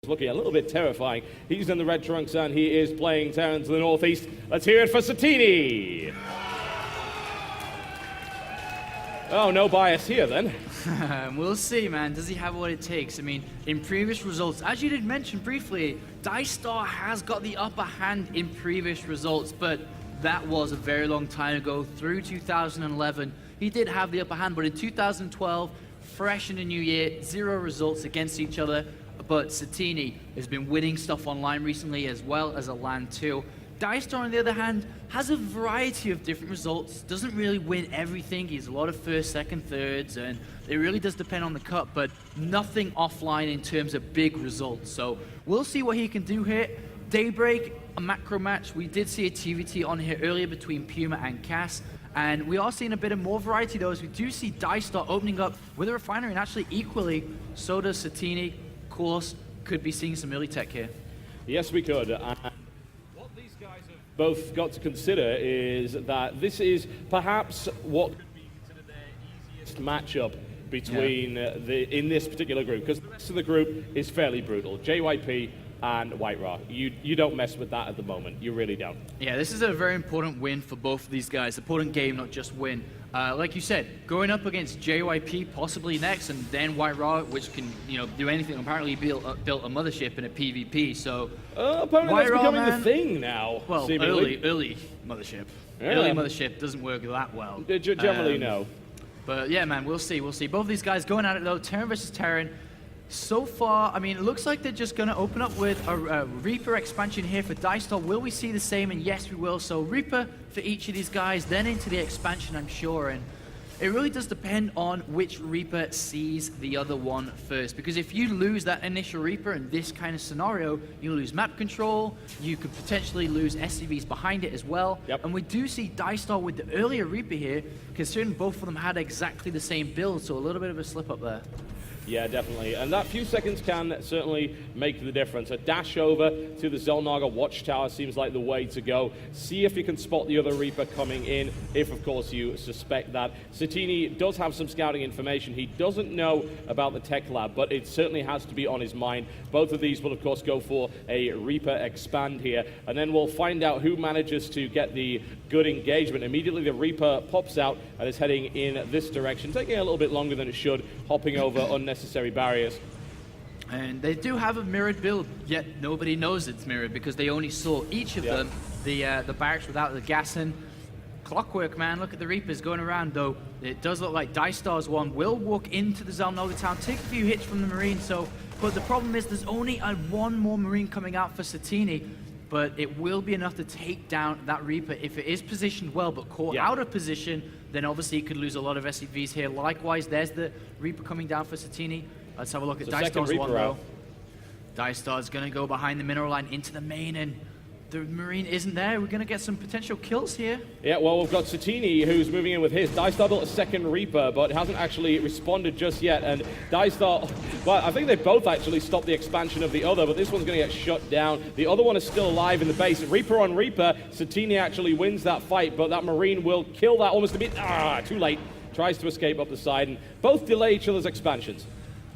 looking a little bit terrifying. He's in the red trunks and he is playing Terran to the northeast. Let's hear it for Satiini. Oh, no bias here then. We'll see, man. Does he have what it takes? I mean, in previous results, as you did mention briefly, DieStar has got the upper hand in previous results, but that was a very long time ago, through 2011. He did have the upper hand, but in 2012, fresh in the new year, 0 results against each other. But Satiini has been winning stuff online recently as well as a LAN too. DieStar, on the other hand, has a variety of different results, doesn't really win everything. He's a lot of first, second, thirds, and it really does depend on the cup, but nothing offline in terms of big results. So we'll see what he can do here. Daybreak, a macro match. We did see a TvT on here earlier between Puma and Cass, and we are seeing a bit of more variety though, as we do see DieStar opening up with a refinery, and actually equally, so does Satiini. Of course, could be seeing some early tech here. Yes, we could. What these guys have both got to consider is that this is perhaps what could be considered their easiest matchup between in this particular group, because the rest of the group is fairly brutal. JYP and White Rock. You don't mess with that at the moment. You really don't. Yeah, this is a very important win for both of these guys. Important game, not just win. Like you said, going up against JYP possibly next, and then White Rock, which can do anything. Apparently built a mothership in a PvP. So apparently that's becoming the thing now. Well, seemingly. early mothership. Yeah. Early mothership doesn't work that well. Generally, no. But yeah, man, we'll see. We'll see. Both of these guys going at it though. Terran versus Terran. So far, I mean, it looks like they're just going to open up with a Reaper expansion here for DieStar. Will we see the same? And yes, we will. So Reaper for each of these guys, then into the expansion, I'm sure. And it really does depend on which Reaper sees the other one first. Because if you lose that initial Reaper in this kind of scenario, you lose map control, you could potentially lose SCVs behind it as well. Yep. And we do see DieStar with the earlier Reaper here, considering both of them had exactly the same build, so a little bit of a slip up there. Yeah, definitely. And that few seconds can certainly make the difference. A dash over to the Xel'Naga watchtower seems like the way to go. See if you can spot the other Reaper coming in, if of course you suspect that. Satiini does have some scouting information. He doesn't know about the tech lab, but it certainly has to be on his mind. Both of these will of course go for a Reaper expand here, and then we'll find out who manages to get the good engagement. Immediately the Reaper pops out and is heading in this direction, taking a little bit longer than it should, hopping over unnecessary barriers. And they do have a mirrored build, yet nobody knows it's mirrored because they only saw each of them, the barracks without the gas in. Clockwork, man. Look at the Reapers going around, though. It does look like DieStar's one will walk into the Xel'Naga town, take a few hits from the Marine, but the problem is there's only one more Marine coming out for Satiini, but it will be enough to take down that Reaper if it is positioned well, but caught out of position, then obviously he could lose a lot of SCVs here. Likewise, there's the Reaper coming down for Satiini. Let's have a look at DieStar's one, though. DieStar's going to go behind the mineral line into the main, and the Marine isn't there. We're going to get some potential kills here. Yeah, well, we've got Satiini who's moving in with his. DieStar built a second Reaper, but hasn't actually responded just yet. And DieStar, well, I think they both actually stopped the expansion of the other, but this one's going to get shut down. The other one is still alive in the base. Reaper on Reaper. Satiini actually wins that fight, but that Marine will kill that almost a bit. Too late. Tries to escape up the side, and both delay each other's expansions.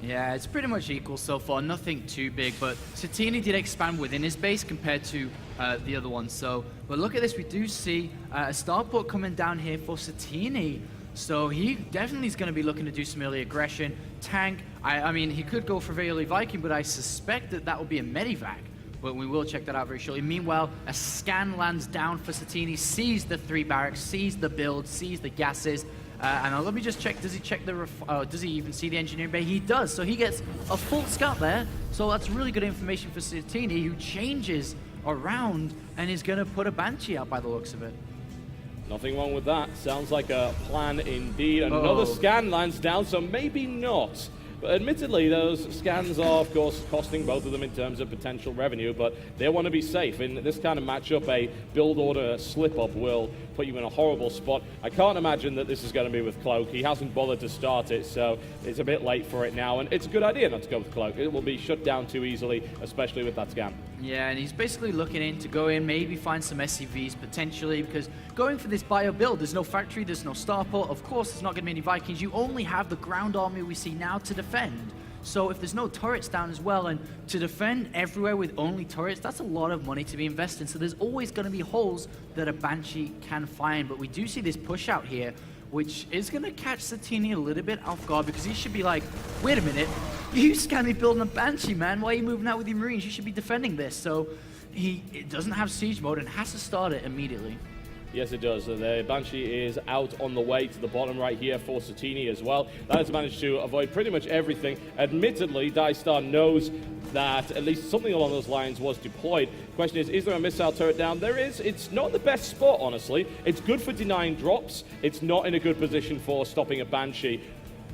Yeah, it's pretty much equal so far, nothing too big, but Satiini did expand within his base compared to the other one. So, but look at this, we do see a starport coming down here for Satiini. So he definitely is going to be looking to do some early aggression. Tank, I mean, he could go for very early Viking, but I suspect that will be a medivac. But we will check that out very shortly. Meanwhile, a scan lands down for Satiini, sees the 3 barracks, sees the build, sees the gases. And let me just check, does he check the, does he even see the engineering bay? He does, so he gets a full scout there. So that's really good information for Satiini, who changes around and is going to put a Banshee out by the looks of it. Nothing wrong with that. Sounds like a plan indeed. Another scan lands down, so maybe not. But admittedly, those scans are, of course, costing both of them in terms of potential revenue, but they want to be safe. In this kind of matchup, a build order slip-up will put you in a horrible spot. I can't imagine that this is going to be with Cloak. He hasn't bothered to start it, so it's a bit late for it now, and it's a good idea not to go with Cloak. It will be shut down too easily, especially with that scan. Yeah, and he's basically looking in to go in, maybe find some SCVs potentially, because going for this bio build, there's no factory, there's no starport, of course there's not going to be any Vikings, you only have the ground army we see now to defend. So if there's no turrets down as well, and to defend everywhere with only turrets, that's a lot of money to be invested in. So there's always going to be holes that a Banshee can find. But we do see this push out here, which is going to catch Satiini a little bit off guard, because he should be like, wait a minute, you scam me building a Banshee, man. Why are you moving out with your Marines? You should be defending this. So he doesn't have siege mode and has to start it immediately. Yes, it does. The Banshee is out on the way to the bottom right here for Satiini as well. That has managed to avoid pretty much everything. Admittedly, DieStar knows that at least something along those lines was deployed. Question is there a missile turret down? There is. It's not the best spot, honestly. It's good for denying drops. It's not in a good position for stopping a Banshee.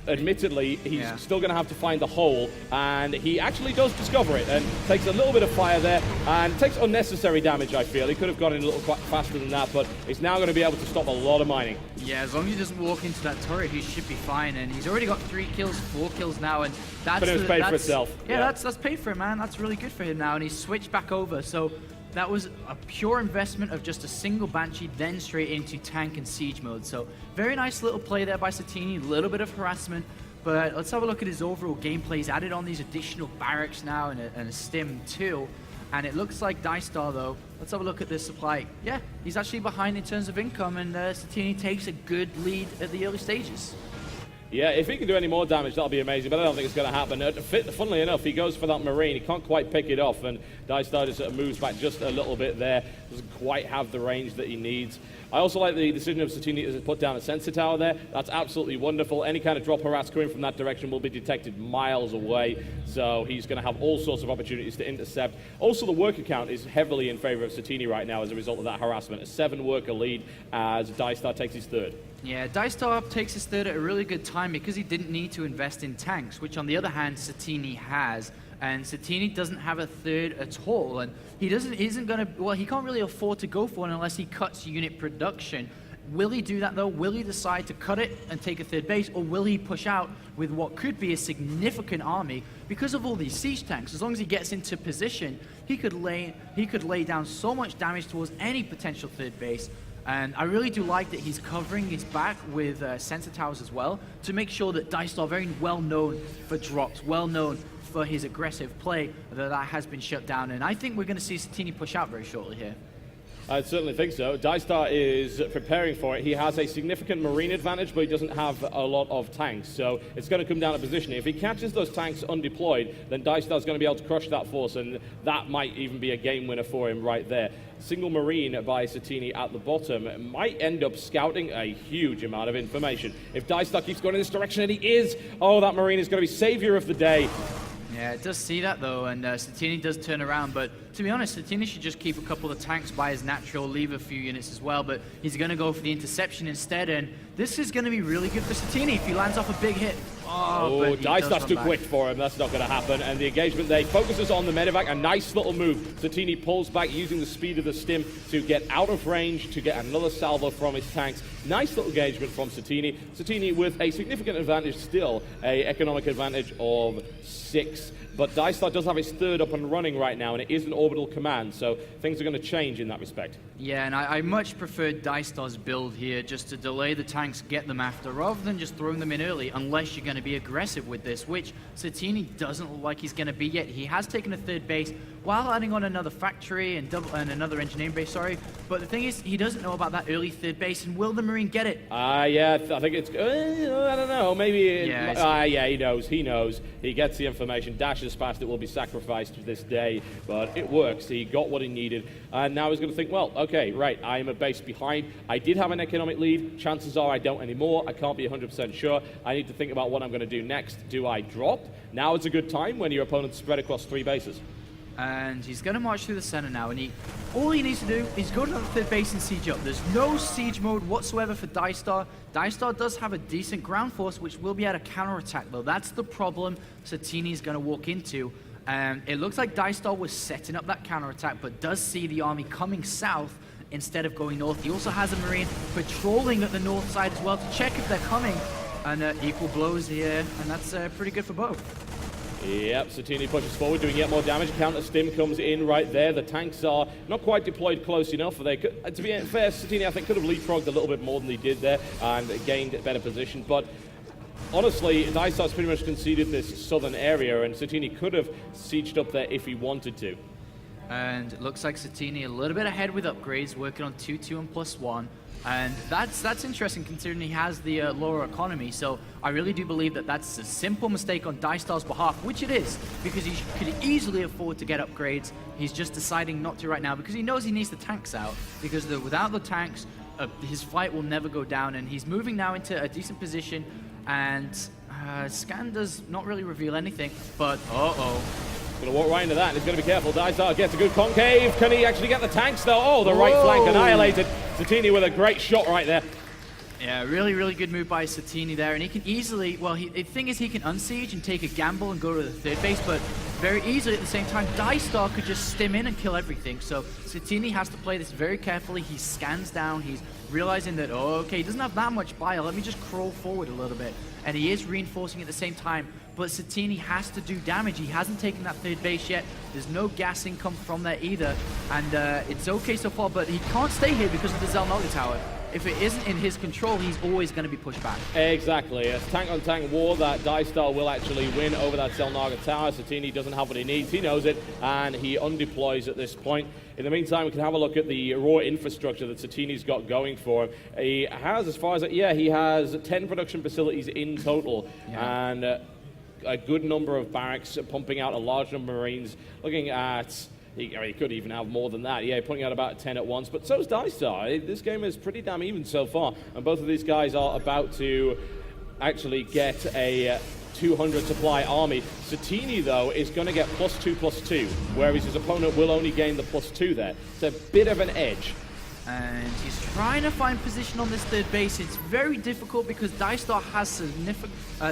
Admittedly, he's still going to have to find the hole, and he actually does discover it and takes a little bit of fire there and takes unnecessary damage, I feel. He could have gone in a little quite faster than that, but he's now going to be able to stop a lot of mining. Yeah, as long as he doesn't walk into that turret, he should be fine, and he's already got 3 kills, 4 kills now, and that's... But it was paid for itself. Yeah, that's paid for him, man. That's really good for him now, and he's switched back over, so... That was a pure investment of just a single Banshee, then straight into tank and siege mode. So very nice little play there by Satiini, a little bit of harassment. But let's have a look at his overall gameplay. He's added on these additional barracks now and a stim too. And it looks like DieStar though. Let's have a look at this supply. Yeah, he's actually behind in terms of income, and Satiini takes a good lead at the early stages. Yeah, if he can do any more damage, that'll be amazing, but I don't think it's going to happen. Funnily enough, he goes for that Marine. He can't quite pick it off, and DieStar just moves back just a little bit there. Doesn't quite have the range that he needs. I also like the decision of Satiini to put down a sensor tower there. That's absolutely wonderful. Any kind of drop harass coming from that direction will be detected miles away, so he's going to have all sorts of opportunities to intercept. Also, the worker count is heavily in favor of Satiini right now as a result of that harassment. A 7-worker lead as DieStar takes his third. Yeah, DieStar takes his third at a really good time because he didn't need to invest in tanks, which on the other hand, Satiini has. And Satiini doesn't have a third at all, and he can't really afford to go for one unless he cuts unit production. Will he do that though? Will he decide to cut it and take a third base, or will he push out with what could be a significant army because of all these siege tanks? As long as he gets into position, he could lay down so much damage towards any potential third base. And I really do like that he's covering his back with sensor towers as well to make sure that DieStar, very well known for drops, well known for his aggressive play, that has been shut down. And I think we're going to see Satiini push out very shortly here. I certainly think so. DieStar is preparing for it. He has a significant Marine advantage, but he doesn't have a lot of tanks, so it's going to come down to positioning. If he catches those tanks undeployed, then DieStar is going to be able to crush that force, and that might even be a game winner for him right there. Single Marine by Satiini at the bottom might end up scouting a huge amount of information. If DieStar keeps going in this direction, and he is, oh, that Marine is going to be savior of the day. Yeah, it does see that though, and Satiini does turn around, but to be honest, Satiini should just keep a couple of tanks by his natural, leave a few units as well, but he's going to go for the interception instead, and this is going to be really good for Satiini if he lands off a big hit. Oh, DieStar's too quick for him. That's not going to happen. And the engagement there focuses on the medevac. A nice little move. Satiini pulls back using the speed of the stim to get out of range, to get another salvo from his tanks. Nice little engagement from Satiini. Satiini with a significant advantage still, a economic advantage of 6. But DieStar does have his third up and running right now, and it is an orbital command, so things are going to change in that respect. Yeah, and I much prefer DieStar's build here, just to delay the tanks, get them after, rather than just throwing them in early, unless you're going to be aggressive with this, which Satiini doesn't look like he's going to be yet. He has taken a third base while adding on another factory and another engineering base, but the thing is, he doesn't know about that early third base, and will the Marine get it? Yeah, I think it's, I don't know, maybe, yeah, he knows. He gets the information, dashes past, it will be sacrificed this day, but it works. He got what he needed, and now he's going to think, well, okay, right, I am a base behind. I did have an economic lead. Chances are I don't anymore. I can't be 100% sure. I need to think about what I'm going to do next. Do I drop? Now is a good time when your opponent's spread across 3 bases. And he's going to march through the center now, and all he needs to do is go to the third base and siege up. There's no siege mode whatsoever for DieStar. DieStar does have a decent ground force, which will be able to counterattack, though. That's the problem Satiini's going to walk into. It looks like DieStar was setting up that counterattack, but does see the army coming south instead of going north. He also has a Marine patrolling at the north side as well to check if they're coming. And equal blows here, and that's pretty good for both. Yep, Satiini pushes forward, doing yet more damage. Counter stim comes in right there. The tanks are not quite deployed close enough. They could, to be fair, Satiini, I think, could have leapfrogged a little bit more than he did there and gained a better position. But honestly, DieStar's pretty much conceded this southern area, and Satiini could have sieged up there if he wanted to. And it looks like Satiini a little bit ahead with upgrades, working on 2-2 and +1. And that's interesting considering he has the lower economy. So I really do believe that that's a simple mistake on DieStar's behalf, which it is, because he could easily afford to get upgrades. He's just deciding not to right now because he knows he needs the tanks out, because without the tanks, his fight will never go down. And he's moving now into a decent position, and scan does not really reveal anything, but Gonna walk right into that, and he's gonna be careful. DieStar gets a good concave. Can he actually get the tanks though? Oh, the right flank annihilated. Satiini with a great shot right there. Yeah, really, really good move by Satiini there, and he can easily, well, the thing is he can unsiege and take a gamble and go to the third base, but very easily at the same time, DieStar could just stim in and kill everything. So Satiini has to play this very carefully. He scans down, he's realizing that, oh, okay, he doesn't have that much bile, let me just crawl forward a little bit. And he is reinforcing at the same time, but Satiini has to do damage. He hasn't taken that third base yet. There's no gas income from there either, and it's okay so far, but he can't stay here because of the Xel'Naga tower. If it isn't in his control, he's always going to be pushed back. Exactly. It's tank-on-tank war that DieStar will actually win over that Xel'Naga tower. Satiini doesn't have what he needs. He knows it, and he undeploys at this point. In the meantime, we can have a look at the raw infrastructure that Satini's got going for him. He has, as far as, he has 10 production facilities in total, and a good number of barracks, pumping out a large number of Marines. Looking at... He could even have more than that. Yeah, putting out about 10 at once, but so is DieStar. This game is pretty damn even so far, and both of these guys are about to actually get a 200 supply army. Satiini, though, is going to get +2/+2, whereas his opponent will only gain the +2 there. It's a bit of an edge. And he's trying to find position on this third base. It's very difficult because DieStar has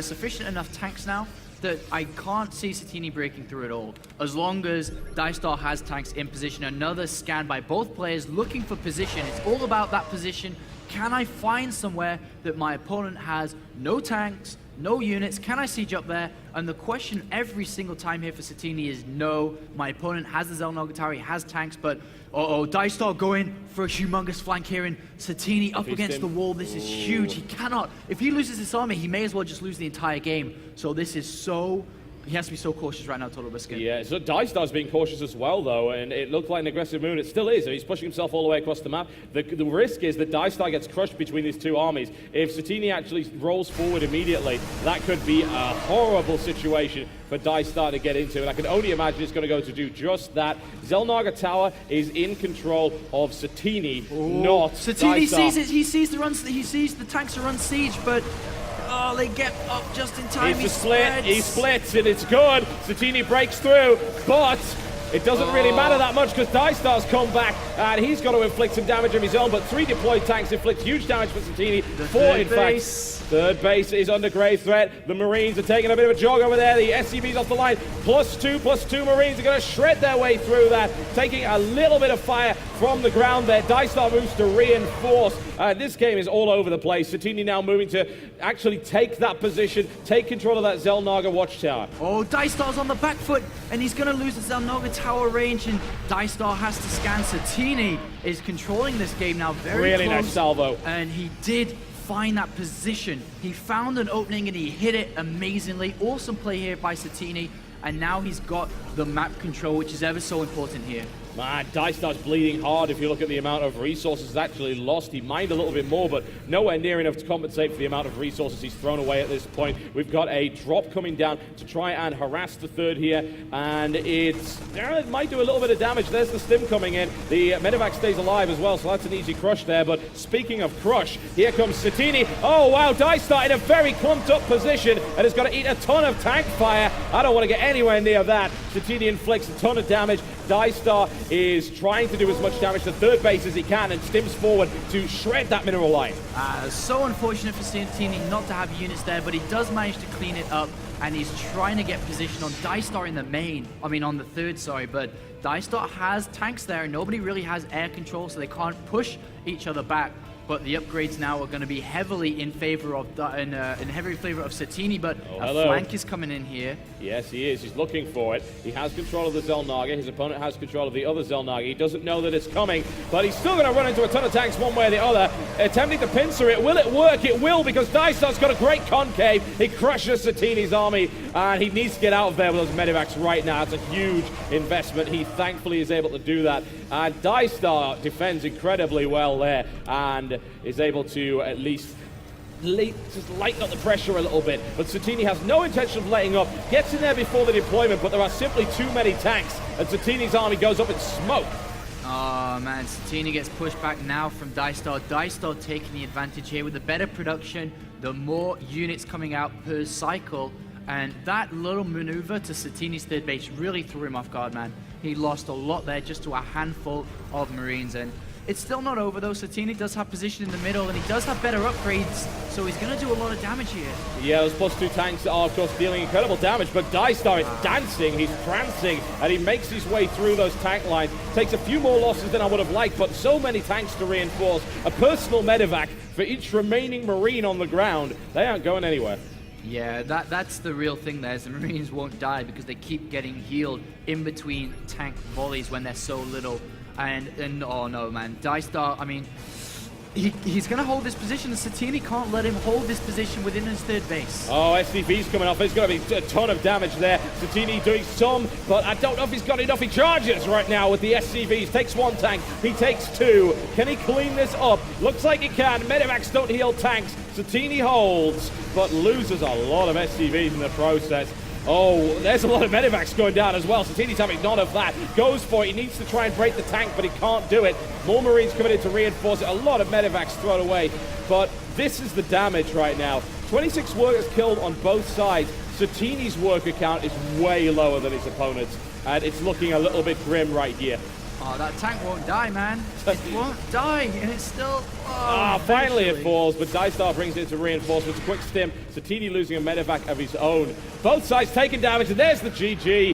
sufficient enough tanks now that I can't see Satiini breaking through at all. As long as DieStar has tanks in position. Another scan by both players looking for position. It's all about that position. Can I find somewhere that my opponent has no tanks, no units? Can I siege up there? And the question every single time here for Satiini is no. My opponent has the Xel'Naga tower, he has tanks, but DieStar going for a humongous flank here, and Satiini up against the wall. This is huge. He cannot, if he loses this army, he may as well just lose the entire game. So this is so... He has to be so cautious right now, Total Biscuit. Yeah, so DieStar's being cautious as well, though, and it looked like an aggressive move. It still is. He's pushing himself all the way across the map. The risk is that DieStar gets crushed between these two armies. If Satiini actually rolls forward immediately, that could be a horrible situation for DieStar to get into, and I can only imagine it's going to go to do just that. Xel'Naga tower is in control of Satiini, not Satiini DieStar. sees it. He sees the tanks are unsieged, but they get up just in time. He splits, and it's good. Satiini breaks through, but it doesn't really matter that much because DieStar's come back, and he's got to inflict some damage of his own, but 3 deployed tanks inflict huge damage for Satiini. 4, in fact. Third base is under grave threat. The Marines are taking a bit of a jog over there. The SCB's off the line. +2/+2 Marines are going to shred their way through that, taking a little bit of fire from the ground there. DieStar moves to reinforce. This game is all over the place. Satiini now moving to actually take that position, take control of that Xel'Naga watchtower. DieStar's on the back foot, and he's going to lose the Xel'Naga tower range, and DieStar has to scan. Satiini is controlling this game now very really close. Nice salvo. And he did find that position. He found an opening and he hit it amazingly. Awesome play here by Satiini, and now he's got the map control, which is ever so important here. Man, DieStar's bleeding hard if you look at the amount of resources actually lost. He mined a little bit more, but nowhere near enough to compensate for the amount of resources he's thrown away at this point. We've got a drop coming down to try and harass the third here, and it might do a little bit of damage. There's the stim coming in. The medevac stays alive as well, so that's an easy crush there. But speaking of crush, here comes Satiini. Oh, wow, DieStar in a very clumped up position and has got to eat a ton of tank fire. I don't want to get anywhere near that. Satiini inflicts a ton of damage. DieStar is trying to do as much damage to third base as he can and stims forward to shred that mineral line. So unfortunate for Satiini not to have units there, but he does manage to clean it up, and he's trying to get position on DieStar in the main. On the third, sorry, but DieStar has tanks there, and nobody really has air control, so they can't push each other back. But the upgrades now are going to be heavily in favor of Satiini, but a flank is coming in here. Yes, he is. He's looking for it. He has control of the Xel'Naga. His opponent has control of the other Xel'Naga. He doesn't know that it's coming, but he's still going to run into a ton of tanks one way or the other, attempting to pincer it. Will it work? It will, because DieStar's got a great concave. He crushes Satiini's army, and he needs to get out of there with those medevacs right now. It's a huge investment. He thankfully is able to do that, and DieStar defends incredibly well there, and is able to at least just lighten up the pressure a little bit. But Satiini has no intention of letting up, gets in there before the deployment, but there are simply too many tanks, and Satiini's army goes up in smoke. Oh man, Satiini gets pushed back now from DieStar. DieStar taking the advantage here with the better production, the more units coming out per cycle, and that little maneuver to Satiini's third base really threw him off guard, man. He lost a lot there just to a handful of Marines, and it's still not over though. Satiini does have position in the middle, and he does have better upgrades, so he's going to do a lot of damage here. Yeah, those +2 tanks are, of course, dealing incredible damage, but DieStar is dancing, he's prancing, and he makes his way through those tank lines. Takes a few more losses than I would have liked, but so many tanks to reinforce. A personal medevac for each remaining Marine on the ground. They aren't going anywhere. Yeah, that's the real thing there, is the Marines won't die because they keep getting healed in between tank volleys when they're so little. And oh no, man, DieStar, I mean, he's going to hold this position, and Satiini can't let him hold this position within his third base. Oh, SCV's coming off. There's going to be a ton of damage there. Satiini doing some, but I don't know if he's got enough. He charges right now with the SCVs. Takes one tank. He takes two. Can he clean this up? Looks like he can. Medevacs don't heal tanks. Satiini holds, but loses a lot of SCVs in the process. Oh, there's a lot of medevacs going down as well. Satiini's having none of that. Goes for it. He needs to try and break the tank, but he can't do it. More Marines coming in to reinforce it. A lot of medevacs thrown away. But this is the damage right now. 26 workers killed on both sides. Satiini's worker count is way lower than his opponent's, and it's looking a little bit grim right here. Oh, that tank won't die, man. It won't die, and it's still... Finally it falls, but DieStar brings it into reinforcements. Quick stim. Satiini losing a medevac of his own. Both sides taking damage, and there's the GG.